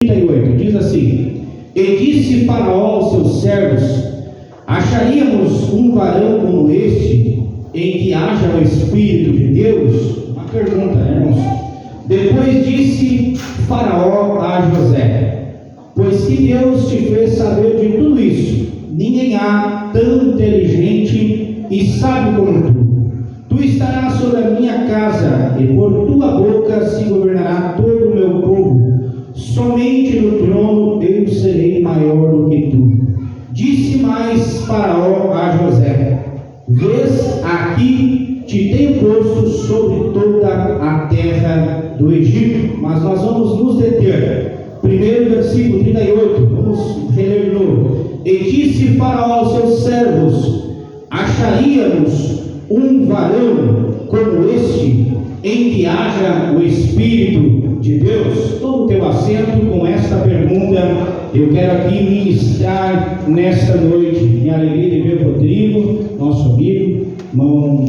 38, diz assim: E disse Faraó aos seus servos: Acharíamos um varão como este, em que haja o Espírito de Deus? Uma pergunta, né, irmãos? Depois disse Faraó a José: Pois que Deus te fez saber de tudo isso, ninguém há tão inteligente e sábio como tu. Tu estarás sobre a minha casa, e por tua boca se governará todo o meu povo. Somente no trono eu serei maior do que tu. Disse mais Faraó a José: Vês, aqui te tenho posto sobre toda a terra do Egito. Mas nós vamos nos deter. Primeiro versículo 38, vamos reler de novo. E disse Faraó aos seus servos: Acharíamos um varão como este, em que haja o Espírito de Deus? Toma o teu assento com esta pergunta. Eu quero aqui ministrar nesta noite. Minha alegria de ver o Rodrigo, nosso amigo, irmão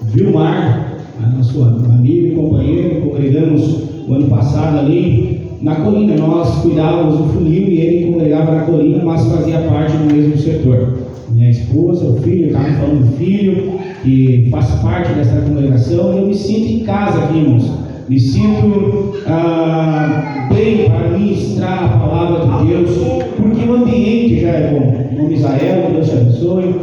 Vilmar, nosso amigo e companheiro. Congregamos o ano passado ali na colina. Nós cuidávamos do funil e ele congregava na colina, mas fazia parte do mesmo setor. Minha esposa, o filho, estava falando do filho, que faz parte dessa congregação, e eu me sinto em casa aqui, irmãos. Me sinto bem para ministrar a palavra de Deus, porque o ambiente já é bom. Em nome de Israel, que Deus te abençoe.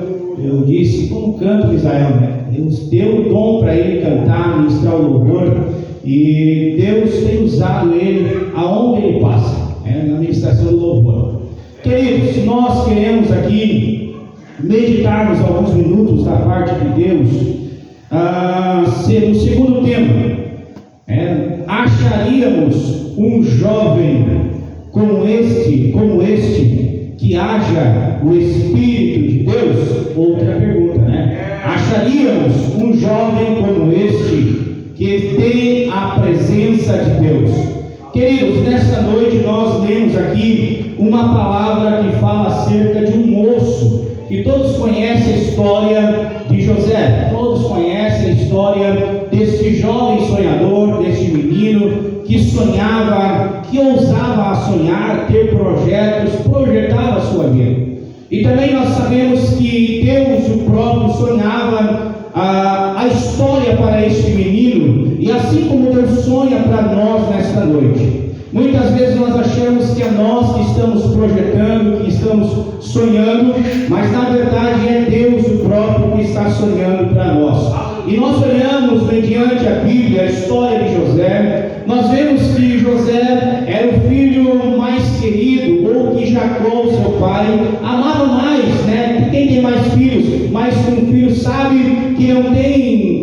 Eu disse, como canto Israel, né? Deus deu o dom para ele cantar, ministrar o louvor, e Deus tem usado ele aonde ele passa, na ministração do louvor. Queridos, nós queremos aqui meditarmos alguns minutos da parte de Deus, ser o segundo tema. Acharíamos um jovem como este, que haja o Espírito de Deus? Outra pergunta, né? Acharíamos um jovem como este, que tem a presença de Deus? Queridos, nesta noite nós lemos aqui uma palavra que fala acerca de um moço, que todos conhecem a história de José, todos conhecem a história deste jovem sonhador, deste menino que sonhava, que ousava a sonhar, ter projetos, projetava a sua vida. E também nós sabemos que Deus, o próprio, sonhava a história para este menino, e assim como Deus sonha para nós nesta noite. Muitas vezes nós achamos que é nós que estamos projetando, que estamos sonhando, mas na verdade é Deus o próprio que está sonhando para nós. E nós olhamos mediante a Bíblia, a história de José. Nós vemos que José era o filho mais querido, ou que Jacó, seu pai, amava mais, né? Quem tem mais filhos, mais que um filho, sabe que não tem,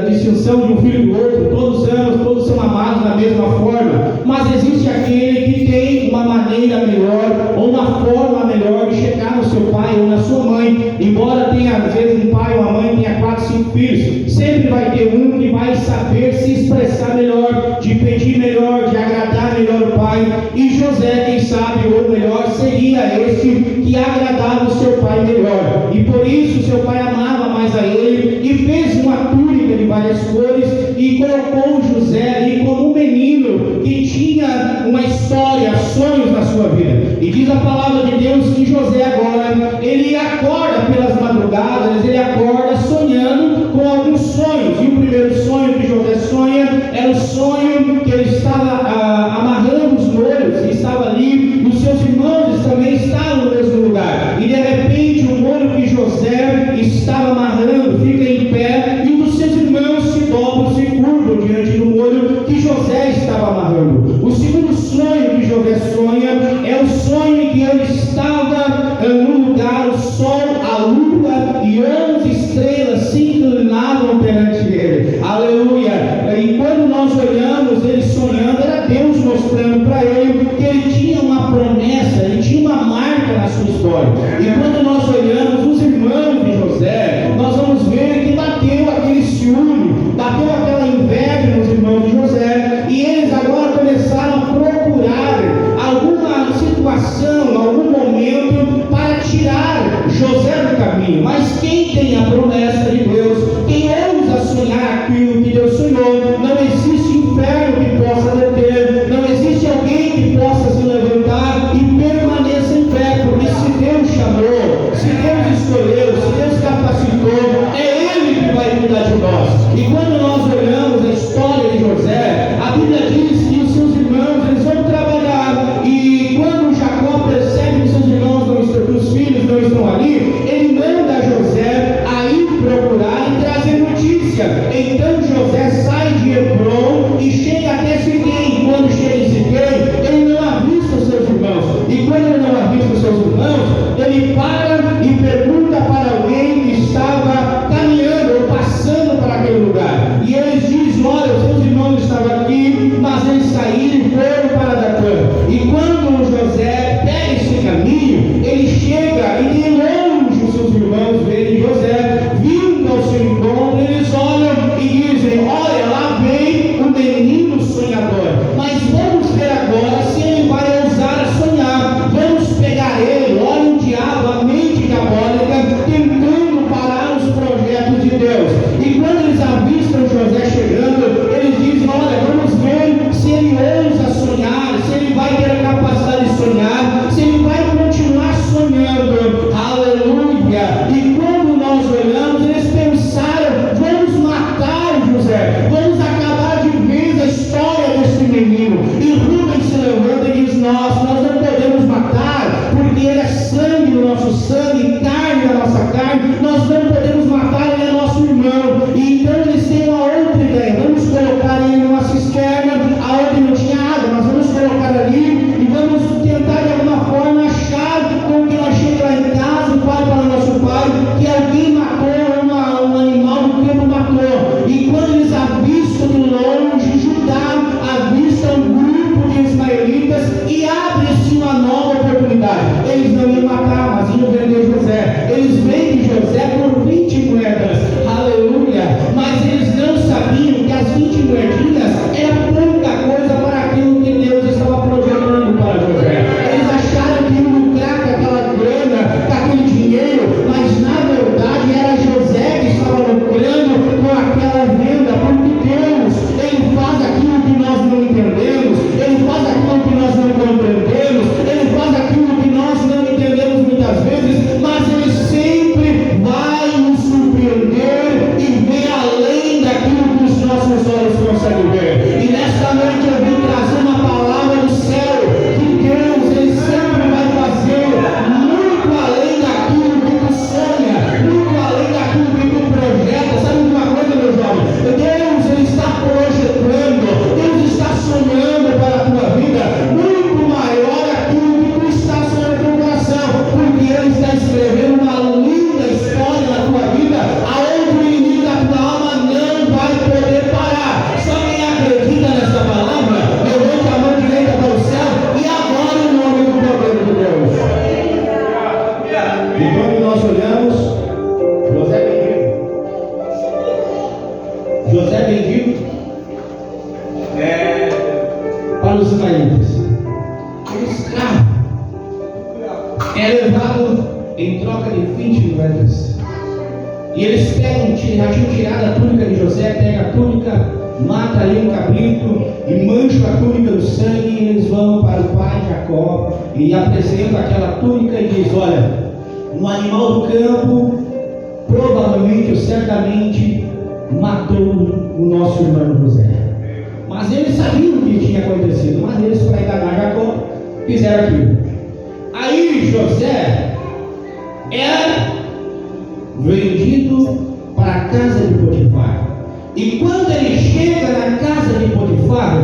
distinção de um filho do outro. Todos amam, todos são amados da mesma forma. Mas existe aquele que tem uma maneira melhor, ou uma forma melhor de chegar no seu pai ou na sua mãe. Embora tenha, às vezes, um pai ou uma mãe tenha 4, 5 filhos, sempre vai ter um que vai saber se expressar melhor, de pedir melhor, de agradar melhor o pai. E José, quem sabe, ou melhor, seria esse que agradava o seu pai melhor. E por isso seu pai amava mais a ele, e fez uma túnica de várias cores, e colocou José ali como um menino que tinha uma história, sonhos na sua vida. E diz a palavra de Deus que José agora, ele acorda pelas madrugadas, ele acorda sonhando com alguns sonhos. E o primeiro sonho que José sonha era o sonho que ele estava amarrando os molhos, e estava ali, e os seus irmãos também estavam no mesmo lugar. E de repente o molho que José estava amarrando fica em pé, e um dos seus irmãos se dobram, se curvam diante do molho que José estava amarrando. O segundo sonho que José sonha é o sonho em que ele estava no lugar, o sol, a lua e 11 estrelas se inclinavam perante ele. Aleluia! E quando nós olhamos ele sonhando, era Deus mostrando para ele que ele tinha uma promessa, ele tinha uma marca na sua história. E quando nós olhamos os irmãos de José, nós vamos ver que bateu aquele ciúme, bateu aquela inveja nos irmãos de José, e eles agora começaram a procurar alguma situação, algum momento para tirar José do caminho. Mas quem tem a promessa de Deus, quem ousa sonhar aquilo que Deus sonhou, não existe inferno que possa deter, não existe alguém que possa se levantar e permaneça em pé, porque se Deus chamou, se Deus escolheu, se Deus capacitou, é Ele que vai cuidar de nós. E quando nós olhamos a história de José, a Bíblia diz que os seus irmãos eles vão trabalhar, e quando Jacó percebe que seus irmãos não estão, que os filhos não estão ali, ele manda José a ir procurar e trazer notícia. Então José sai de Hebron e chega até Siquém. Quando chega em Siquém, ele não avista os seus irmãos, e quando ele não avista os seus irmãos, ele para e pergunta para alguém que estava caminhando ou passando para aquele lugar, e eles dizem: olha, os seus irmãos estavam aqui, mas eles saíram e foram para Datã. E quando José pega esse caminho, ele chega e de longe os seus irmãos veem José vindo ao seu encontro. Eles olham e dizem: olha, lá vem o menino sonhador, mas vamos ver agora se ele vai ousar a sonhar. Vamos pegar ele. Olha o diabo, a mente diabólica, tentando parar os projetos de Deus. E quando eles avistam José chegando, eles dizem: olha, vamos ver se ele ousa sonhar, se ele vai ter a capacidade de sonhar, se ele vai continuar sonhando. Aleluia! E quando nós olhamos, eles pensaram: vamos matar José, vamos acabar de vez a história desse menino. E Rubens se levanta e diz: nós não podemos matar, porque ele é sangue do nosso sangue, carne da nossa carne, nós não podemos matar, ele é nosso irmão. E então eles têm uma outra ideia: vamos colocar ele numa cisterna, aonde não tinha água, nós vamos colocar ali e vamos tentar de alguma forma achar com que nós chegamos lá em casa e fale para o nosso pai que alguém matou um animal do campo, matou. E quando eles avistam de longe, Judá avista um grupo de ismaelitas e abre-se uma nova oportunidade. Eles não iam matar, mas iam vender José. Eles vendem José por 20 moedas. Aleluia! Mas eles não sabiam que as 20 moedinhas era pouca coisa para aquilo que Deus estava projetando para José. Eles acharam que iam lucrar com aquela grana, com aquele dinheiro, mas na verdade era José que estava lucrando com aquela venda, porque Deus, Ele faz aquilo que nós não entendemos, Ele faz aquilo que nós não compreendemos, Ele faz aquilo que nós não entendemos muitas vezes, mas Ele sempre vai nos surpreender e ver além daquilo que os nossos olhos conseguem ver. E nesta noite eu vim trazer uma palavra do céu, que Deus, Ele sempre vai fazer muito além daquilo que tu sonha, muito além daquilo que tu projeta. Sabe uma coisa, meu jovem? Deus, Ele está projetando, Deus está sonhando para a tua vida muito maior aquilo que tu está sonhando no teu coração, porque Ele está escrevendo uma linda história na tua vida, aonde o inimigo da tua alma não vai poder parar. Só quem acredita nessa palavra, levante a mão direita para o céu e agora em nome do poder de Deus. E quando nós olhamos, José vendido para os ismaelitas, escravo, é levado em troca de 20 moedas. E eles pegam, já tinham tirado a túnica de José, pega a túnica, mata ali um cabrito e mancha a túnica do sangue, e eles vão para o pai Jacó e apresentam aquela túnica e diz: olha, um animal do campo provavelmente ou certamente matou o nosso irmão José. Mas eles sabiam o que tinha acontecido, mas eles, para enganar Jacó, fizeram aquilo. Aí José era vendido para a casa de Potifar. E quando ele chega na casa de Potifar,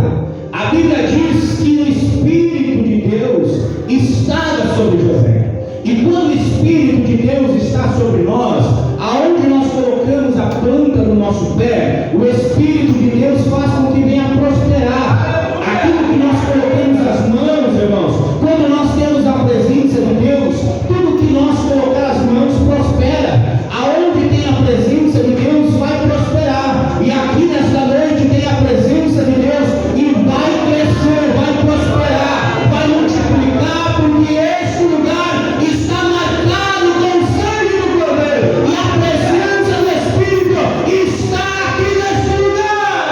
a Bíblia diz que o Espírito de Deus estava sobre José. E quando o Espírito de Deus está sobre nós, aonde nós colocamos a planta do nosso pé, o Espírito de Deus faz com que venha prosperar. Aquilo que nós colocamos as mãos, irmãos, quando nós temos a presença de Deus, tudo que nós colocar as mãos prospera. Aonde tem a presença de Deus vai prosperar. E aqui nesta noite tem a presença de Deus e vai crescer, vai prosperar, vai multiplicar, porque esse lugar está marcado com o sangue do Cordeiro, e a presença do Espírito está aqui nesse lugar.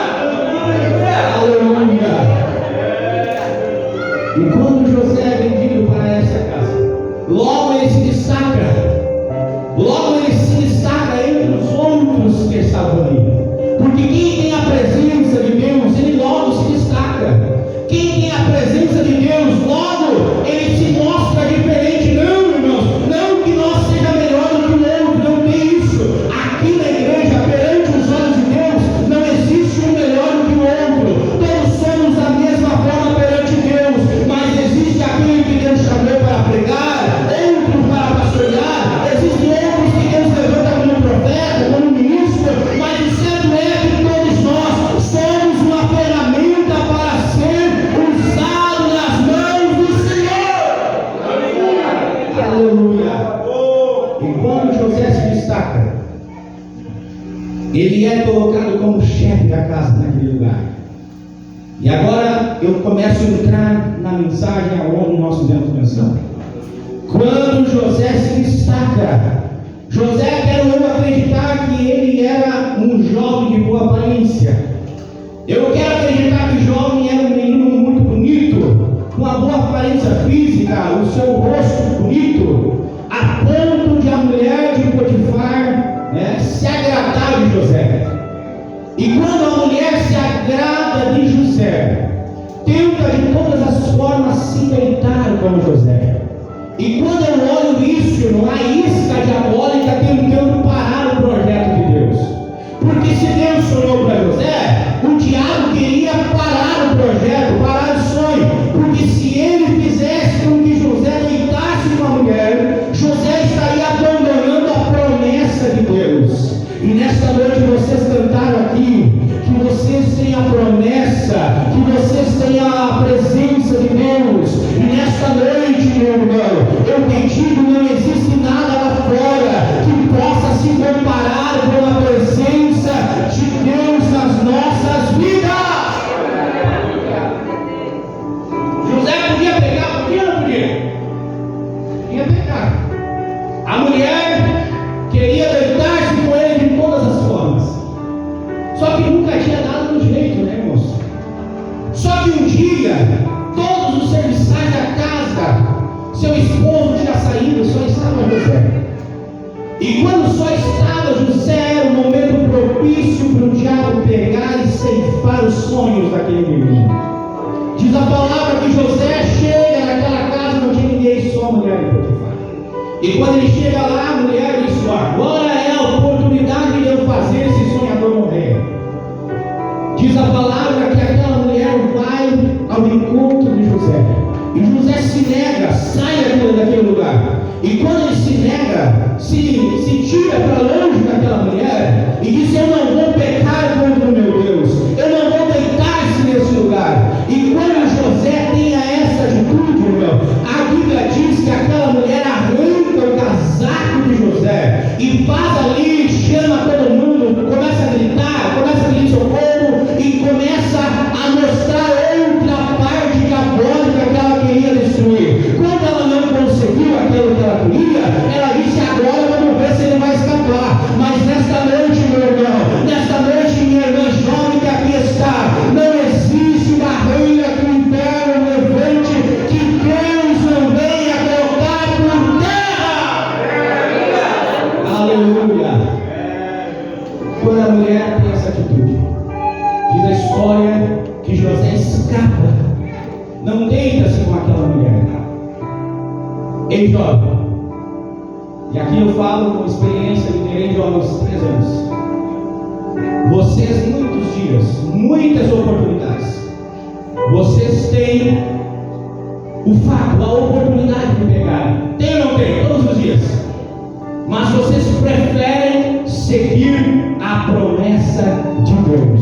Aleluia! E quando José é vendido para essa casa, logo ele se destaca. Logo ele se destaca entre os outros que estavam ali. Porque quem tem a presença de Deus, ele logo se destaca. Quem tem a presença de Deus, logo ele se mostra diferente. Não, irmãos, não que nós seja melhor do que o outro, não tem isso. Aqui na igreja, perante os olhos de Deus, não existe um melhor do que o outro. Todos somos da mesma forma perante Deus, mas existe aquele que Deus chamou para pregar, outros para pastorear, existem outros que Deus levanta como profeta, como ministro, mas o certo é que todos nós somos uma ferramenta para ser usado nas mãos do Senhor. Aleluia. E quando José se destaca, ele é colocado como chefe da casa naquele lugar. E agora eu começo a entrar na mensagem aonde nós fizemos menção. Quando José se destaca, José, quero eu acreditar que ele era um jovem de boa aparência. Eu quero acreditar que o jovem era um menino muito bonito, com uma boa aparência física, o seu rosto bonito, a ponto de a mulher de Potifar se agradar de José. E quando a mulher se agrada de José, tenta de todas as formas se deitar com José. E quando eu olho isso, a isca diabólica tentando parar o projeto de Deus. Porque se Deus sonhou para José, o diabo queria parar o projeto, parar o sonho. Porque se ele fizesse com que José deitasse com a mulher, José estaria abandonando a promessa de Deus. E nesta noite vocês cantaram aqui que vocês têm a promessa, que vocês têm a presença de Deus. E nesta noite, meu irmão, eu te digo, não existe nada lá fora que possa se comparar com a presença de Deus nas nossas vidas. José podia pegar, podia ou não podia? Podia pegar. A mulher queria deitar-se com ele de todas as formas. Só que nunca tinha dado um jeito, né, irmãos? Só que um dia, todos os serviçais da casa, seu esposo tinha saído, só estava José. E quando só estava José, era o momento propício para o diabo pegar e ceifar os sonhos daquele menino. Diz a palavra que José chega naquela casa, não tinha ninguém, só a mulher de Potifar. E quando ele chega lá, a mulher diz: agora é a oportunidade de eu fazer esse sonhador morrer. Diz a palavra que aquela mulher vai ao encontro de José. E José se nega, sai daquele lugar. E quando ele se nega, se tira para longe daquela mulher e diz: eu não vou pecar contra o meu Deus, eu não vou deitar-se nesse lugar. E quando José tem essa atitude, irmão, a Bíblia diz que aquela mulher arranca o casaco de José e faz ali, chama todo mundo, começa a gritar socorro e começa a mostrar outra parte diabólica que ela queria destruir. Quando ela não conseguiu aquilo que ela queria, ela disse: agora vamos ver se ele vai escapar. Mas nesta noite, meu irmão, nesta noite, minha irmã jovem que aqui está, não existe barreira que o inferno levante que Deus não venha colocar por terra. Aleluia. Quando a mulher tem essa atitude, diz a história que José escapa, não deita-se com aquela mulher. Ei, jovem, e aqui eu falo com experiência de liderei jovens 3 anos. Vocês, muitos dias, muitas oportunidades, vocês têm o fato, a oportunidade de pegar. Tem ou não tem? Todos os dias. Mas vocês preferem seguir a promessa de Deus.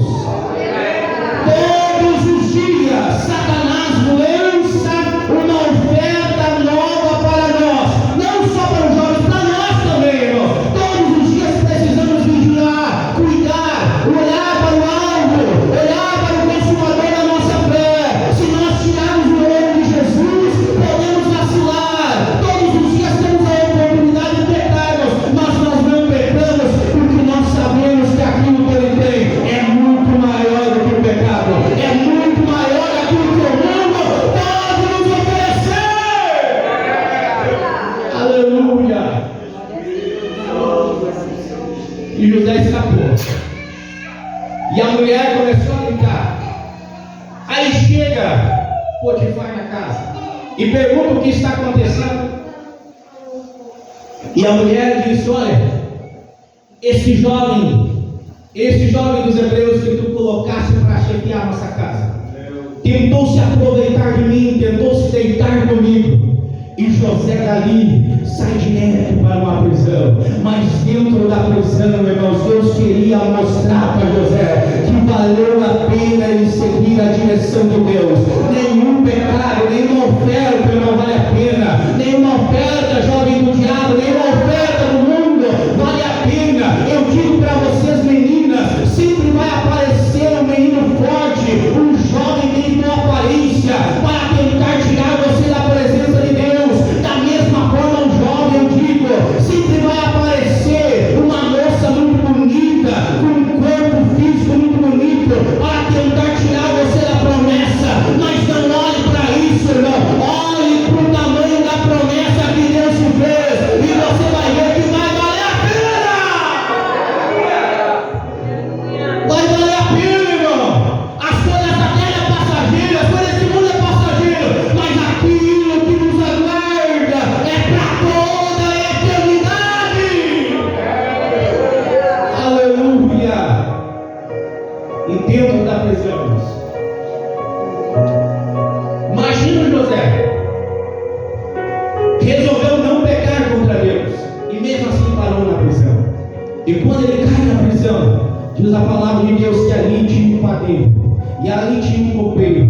Todos os dias, Satanás lança uma oferta nova para nós. Não só para os jovens, para nós também, irmão. Todos os dias precisamos vigiar, cuidar, olhar para o alvo, olhar para o consumador da nossa fé. Se nós tirarmos o olho de Jesus, podemos vacilar. Todos os dias temos a oportunidade de pecarmos, mas nós não pecamos porque nós sabemos que aquilo que Ele tem é muito mais ele faz na casa e pergunta o que está acontecendo. E a mulher disse: olha, esse jovem dos hebreus que tu colocaste para chefiar a nossa casa, tentou se aproveitar de mim, tentou se deitar comigo. E José dali sai direto para uma prisão. Mas dentro da prisão, irmãos, Deus queria mostrar para José que valeu a pena ele seguir a direção de Deus. Nenhum pecado, nenhuma oferta não vale a pena. Nenhuma oferta, jovem do diabo, nenhuma oferta do mundo vale a pena. Eu digo para vocês, meninas, sempre vai aparecer um menino forte, um jovem menino com aparência, para tentar tirar você da presença de Deus. Da mesma forma, um jovem, eu digo, sempre vai aparecer uma moça muito bonita, com um corpo físico muito bonito, para tentar tirar você da promessa. Mas não olhe para isso, irmão. Olhe para o tamanho da promessa que Deus te fez, e você vai ver que vai valer a pena. Vai valer a pena, irmão. As coisas da terra é passageira, as coisas desse mundo é passageiro, mas aquilo que nos aguarda é para toda a eternidade. Aleluia. E dentro da prisão, imagina José, resolveu não pecar contra Deus, e mesmo assim parou na prisão. E quando ele cai na prisão, diz a palavra de Deus que ali tinha um padeiro, e ali tinha um copeiro,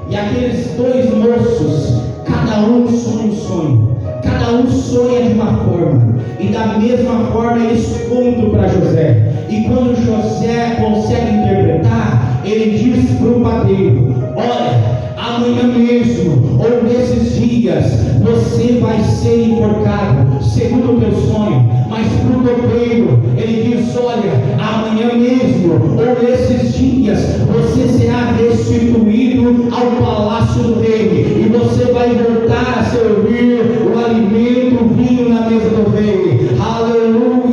e aqueles dois moços, cada um sonha um sonho, cada um sonha de uma forma, e da mesma forma eles contam para José. E quando José consegue interpretar, ele diz para o padeiro: olha, amanhã mesmo, ou nesses dias, você vai ser enforcado, segundo o teu sonho. Mas para o copeiro, ele diz: olha, amanhã mesmo, ou nesses dias, você será restituído ao palácio do rei, e você vai voltar a servir o alimento, o vinho na mesa do rei. Aleluia!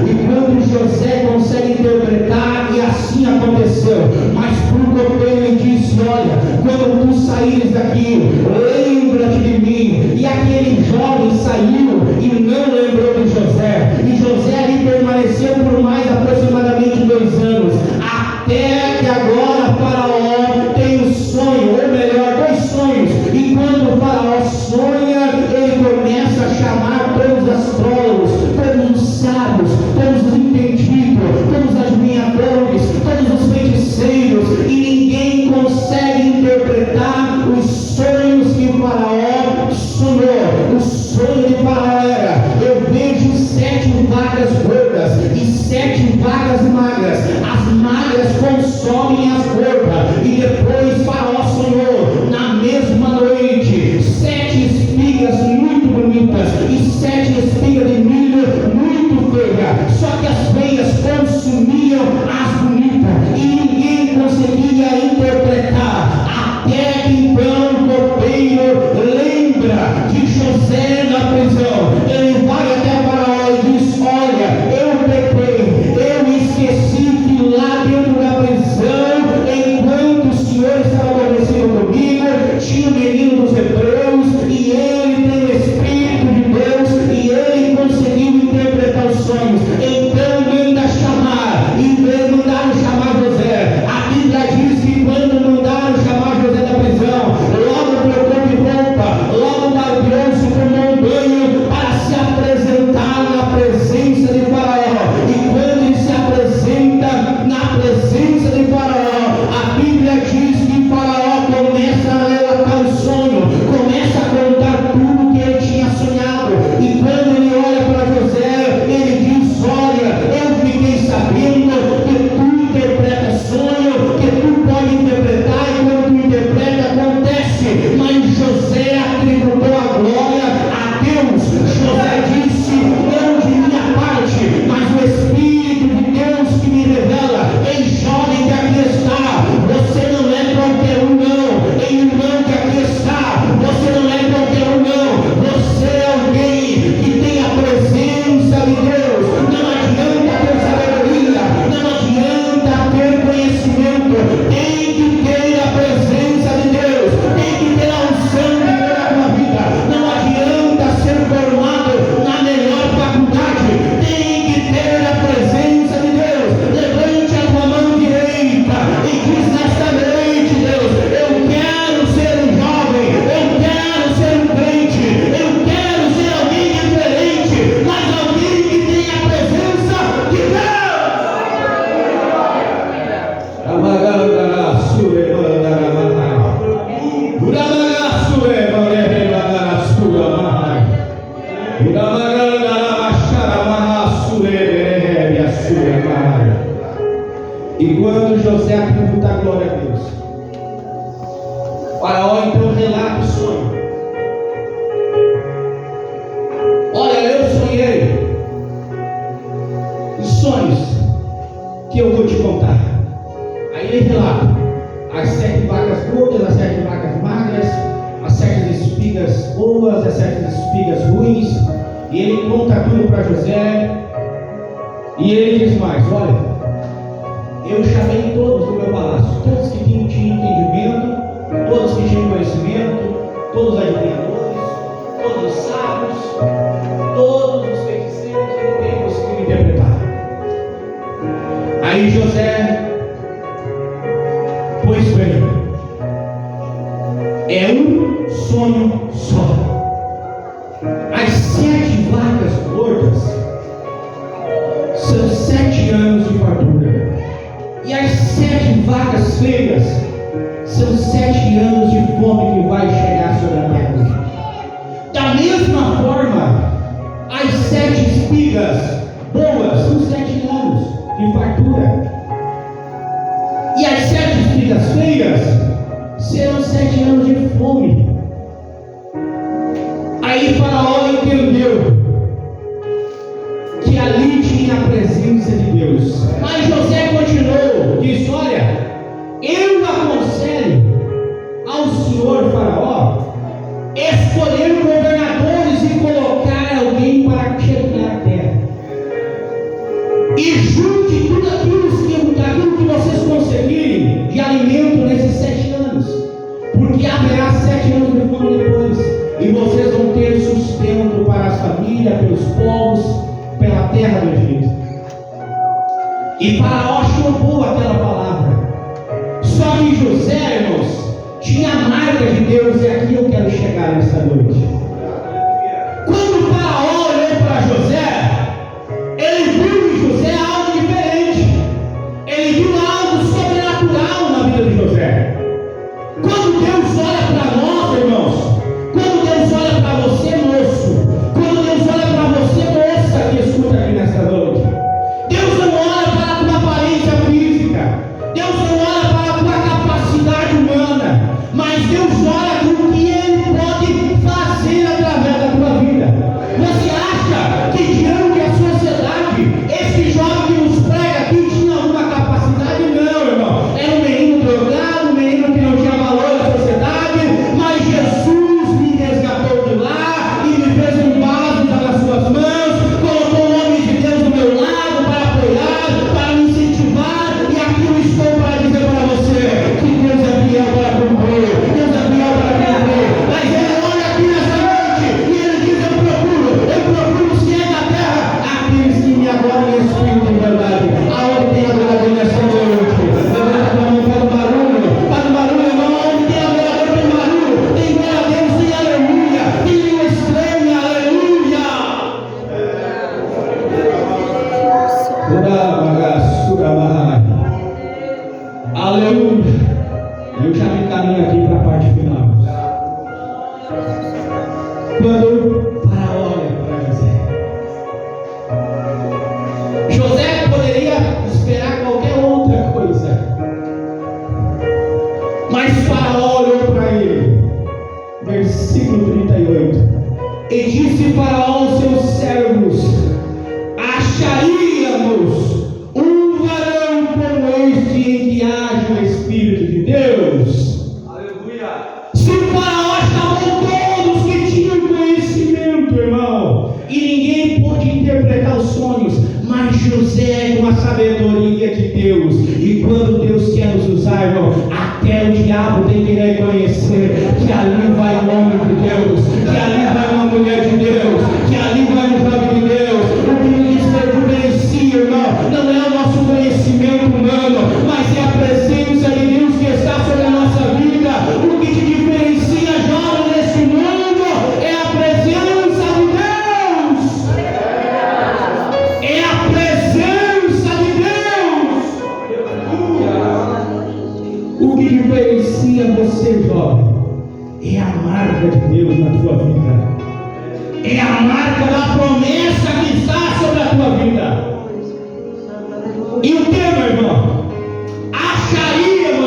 E quando José consegue interpretar, e assim aconteceu. Mas para o copeiro ele disse: olha, quando tu saíres daqui, lembra-te de mim. E aquele jovem saiu e não lembrou de José. E José ali permaneceu por mais aproximadamente 2 anos, até que agora Faraó tem um sonho, ou melhor, 2 sonhos. E quando o Faraó sonha, ele começa a chamar todos os astrólogos, todos os sábios, todos os entendidos, todos os adivinhadores, todos os feiticeiros, e ninguém consegue interpretar os sonhos que o Faraó sonhou. O sonho de Faraó era: eu vejo 7 vacas gordas e 7 vacas magras. As magras consomem as gordas. E depois Faraó sonhou na mesma noite 7 espigas muito bonitas e 7 espigas de milho muito feias. Só que as feias consumiam as bonitas, e ninguém conseguia interpretar. Até que então o copeiro lembra de José na prisão. Ele vai até Faraó e diz: olha, eu pequei, eu esqueci que lá dentro da prisão, enquanto o Senhor estava adormecido comigo, tinha o menino dos hebreus, e ele tem o Espírito de Deus, e ele conseguiu interpretar os sonhos. Então manda chamar, e mandaram chamar José. A Bíblia diz que quando mandaram chamar José da prisão, logo trocou de roupa, logo baseou-se como um dar glória a Deus. Faraó então relata o sonho. Olha, eu sonhei os sonhos que eu vou te contar. Aí ele relata as 7 vacas gordas, as 7 vacas magras, as 7 espigas boas, as 7 espigas ruins. E ele conta tudo para José. E ele diz mais: olha, eu chamei todos do meu palácio, todos que tinham entendimento, todos que tinham conhecimento, todos os adivinhadores, todos os sábios, todos os feiticeiros que não têm conseguido interpretar. Aí José, pois bem, é um sonho só. As 7 vacas gordas são 7 anos de fartura, e as 7 vacas feias são 7 anos de fome que vai chegar sobre a terra. Da mesma forma, as 7 espigas boas são 7 anos de fartura, e as 7 espigas feias serão 7 anos de fome. Aí Faraó entendeu que ali tinha a presença de Deus. Mas José continuou, disse: olha, eu aconselho ao senhor Faraó escolher governadores e colocar alguém para chefiar a terra. E junte tudo aquilo que vocês conseguirem de alimento nesses 7 anos, porque haverá 7 anos de fome depois. E vocês vão ter sustento para as famílias, pelos povos, pela terra do Egito. E Faraó chocou aquela palavra. Só que José, irmãos, tinha a marca de Deus, e aqui eu quero chegar nessa noite. Quando Faraó olhou para José, ele viu em José algo diferente. Ele viu algo sobrenatural na vida de José. Quando Deus olha para nós, irmãos, quando Deus olha para você, moço, quando Deus olha para você, moça, que escuta aqui nessa noite, Deus não olha para a tua aparência física, Deus não olha para a tua capacidade humana, mas Deus olha para o que Ele pode fazer através da tua vida. Você acha que diante da sociedade, esse jovem que nos prega aqui tinha alguma capacidade? Não, irmão. Era um menino drogado, um menino que não tinha valor na sociedade, mas Jesus me resgatou de lá e me fez um vaso nas suas mãos, colocou o homem de Deus do meu lado para apoiar, para me incentivar, e aqui eu estou para dizer para você que Deus é fiel para cumprir, Deus é fiel para cumprir. Mas Ele olha aqui nessa noite e Ele diz: eu procuro os que é da terra, aqueles que me adoram em espírito e verdade. Aonde tem adorador nessa noite? Levanta a mão, faz um barulho, irmão. Aonde tem adorador tem barulho, tem glória a Deus, tem aleluia, tem língua estranha, aleluia. Aleluia. Eu já me encaminho aqui para a parte final. Quando Faraó olha para José, José poderia esperar qualquer outra coisa, mas Faraó olhou para ele. Versículo 38. E disse Faraó aos seus servos: acharíamos um varão como este em que haja o Espírito de Deus? Aleluia. Se Faraó chamou todos que tinham conhecimento, irmão, e ninguém pôde interpretar os sonhos, mas José com a sabedoria de Deus. E quando Deus quer nos usar, irmão, até o diabo tem que reconhecer que ali vai um homem de Deus, que ali vai uma mulher de Deus, que ali vai um jovem de Deus. O que nos diferencia, irmão, não é o nosso conhecimento humano, mas é a presença de Deus que está sobre a nossa vida. O que te diferencia, jovem, nesse mundo é a presença de Deus. É a presença de Deus. O que diferencia você, jovem, é a marca de Deus na tua vida. É a marca da promessa que está sobre a tua vida. E o tema, irmão, acharíamos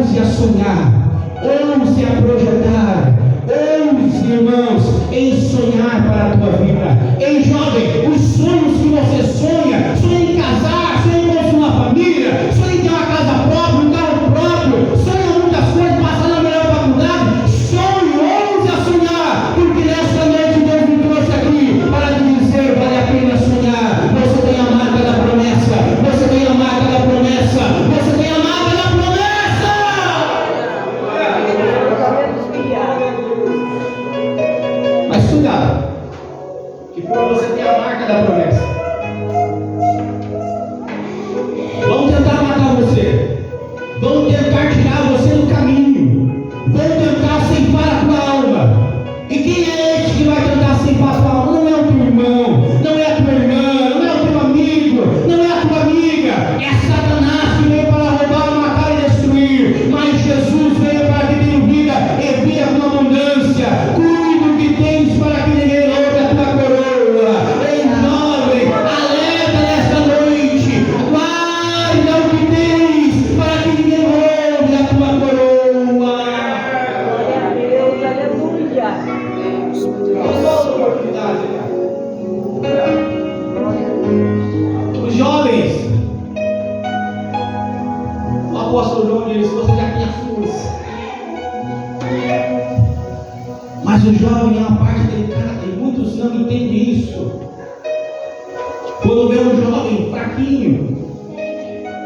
ouse a sonhar, ouse a projetar, ouse, irmãos, em sonhar para a tua vida. Ei, jovem, os sonhos que você sonha em casar, sonha em construir uma família, sonha em ter uma casa própria, um carro próprio, sonha muitas coisas, passar na melhor faculdade, sonhe, ouse a sonhar, porque nesta noite Deus me trouxe aqui para te dizer, vale a pena sonhar. Você tem a marca da promessa, você tem a marca da promessa, você tem a marca da promessa. Mas cuidado, que por você ter a marca da promessa, vão tentar matar você, vão tentar tirar você do caminho, vão tentar ceifar a tua alma. E quem é esse que vai tentar ceifar a tua alma? Não é o teu irmão, não é a tua irmã, não é o teu amigo, não é a tua amiga, é Satanás que veio para roubar, matar e destruir. Mas Jesus veio para que tenha vida e vida com abundância. Cuide do que tens para que ninguém roube a tua coroa. Ei, jovem, alerta nesta noite, guarda o que tens para que ninguém roube a tua coroa. Glória a Deus, aleluia. Os jovens, o apóstolo João diz: você já tem a força. Mas o jovem é uma parte delicada e muitos não entendem isso. Quando vê um jovem fraquinho,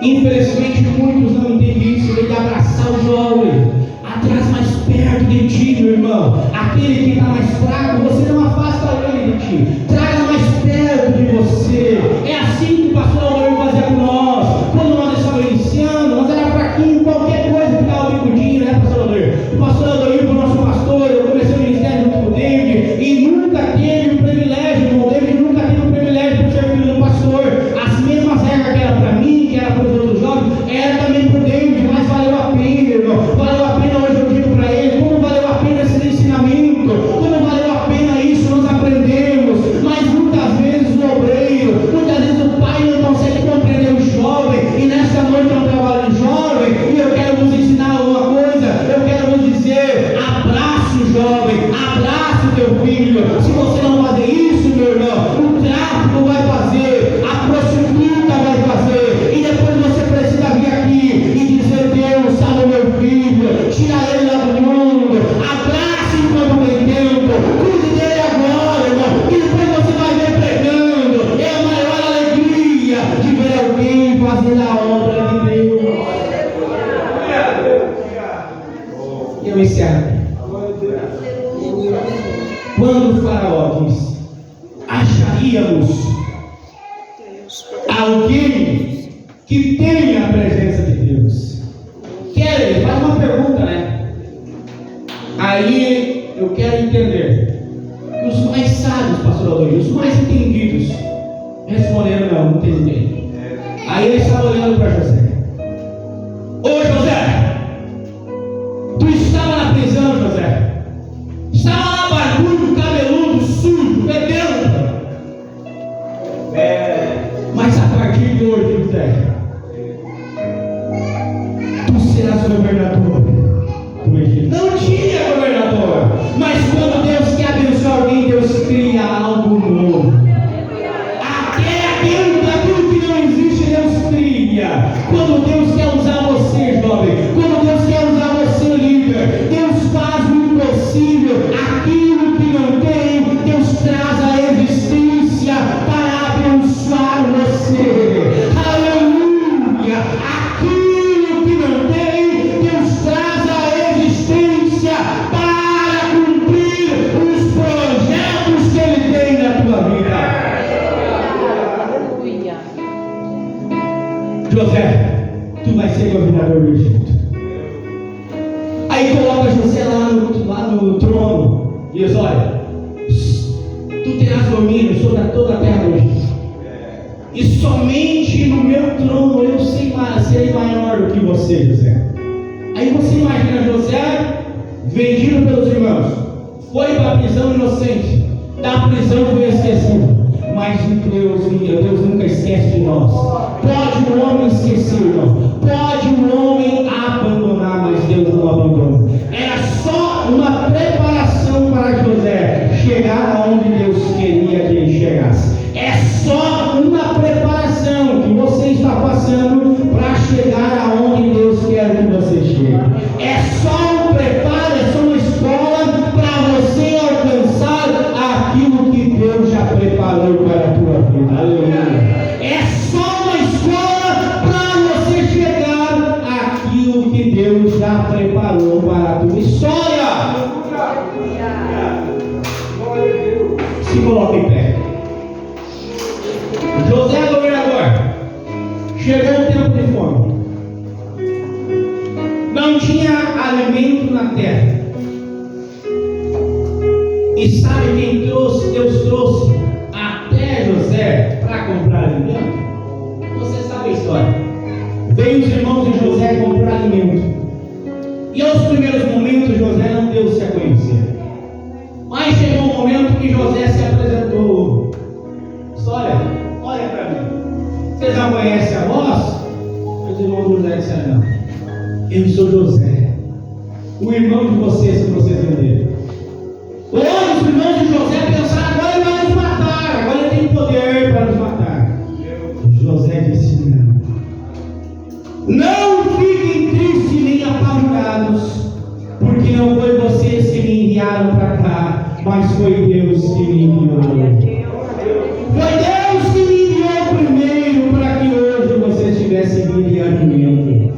infelizmente muitos não entendem isso. Tem que abraçar o jovem, atrás mais perto de ti, meu irmão. Aquele que está mais fraco, você não afasta ele de ti, traga mais perto de você. É assim que o pastor Aldoir fazia com nós. Quando nós estávamos iniciando, nós era fraquinho, qualquer coisa ficava bicudinho, né, pastor Aldoir? O pastor Aldoir foi o nosso pastor, eu comecei o ministério junto com o David, e nunca teve o privilégio, o David nunca teve o privilégio de ser filho do pastor. As mesmas regras que era para mim, que era para os outros jovens, era também para o David, mas valeu a pena, irmão. Valeu a pena. Hoje eu digo para ele, como valeu a pena esse ensinamento, como valeu a pena isso, nós aprendemos. Mas muitas vezes o obreiro, muitas vezes o pai não consegue compreender o jovem, e nesta noite eu trabalho jovem, e eu quero vos ensinar alguma coisa, eu quero vos dizer: abrace o jovem, abrace o teu filho. Se você não fazer isso, meu irmão, o tráfico vai fazer, a prostituta vai fazer, e depois você precisa vir aqui e dizer: Deus, salva o meu filho, tira ele lá do mundo, abrace enquanto tem tempo, cuide dele agora, irmão, e depois você vai ver pregando. É a maior alegria de ver alguém fazendo a obra de Deus. E eu encerro. Quando o faraó disse: acharíamos alguém que tenha a presença de Deus. Ele faz uma pergunta, né? Aí eu quero entender. Os mais sábios, pastor Aldoir, os mais entendidos, responderam: não tem ninguém. Aí ele estava olhando para José. Ô José, tu estava na prisão, José. Estava lá barbudo, cabeludo, sujo, bebendo. Mas a partir de hoje, José, tu serás governador do Egito. Não tinha governador, mas quando Deus quer abençoar alguém, Deus cria algo novo. Até aquilo que não existe, Deus cria. Quando Deus quer usar você, jovem, quando Deus quer usar você, líder, Deus faz o impossível. Aquilo que não tem, Deus traz a existência para abençoar você. Aleluia! Aquilo que não tem, Deus traz a existência para cumprir os projetos que Ele tem na tua vida. Aleluia. José, tu vai ser governador do Egito. Aí coloca José lá no trono e diz: olha, tu terás domínio sobre toda a terra do Egito. E somente no meu trono eu serei maior do que você, José. Aí você imagina José vendido pelos irmãos, foi para a prisão inocente, da prisão foi esquecido. Mas Deus nunca esquece de nós. Pode um homem esquecer, irmão. Pode um homem abandonar, mas É só um preparo, é só uma escola para você alcançar aquilo que Deus já preparou para a tua vida. Aleluia. É só uma escola para você chegar àquilo que Deus já preparou para a tua história. Se coloca em pé. José governador, chegou o tempo de fome, não tinha alimento na terra, e sabe quem trouxe? Deus trouxe até José para comprar alimento. Você sabe a história. Veio os irmãos de José comprar alimento, e aos primeiros momentos José não deu-se a conhecer, mas chegou um momento que José se apresentou. Olha para mim. Vocês não conhecem a voz? Os irmãos de José disseram: não. Eu sou José, o irmão de vocês que vocês venderam. Os irmãos de José pensaram: agora ele vai nos matar, agora ele tem poder para nos matar. José disse: não. Não fiquem tristes nem apavorados, porque não foi vocês que me enviaram para cá, mas foi Deus que me enviou. Foi Deus que me enviou primeiro para que hoje vocês tivessem vida e alimento.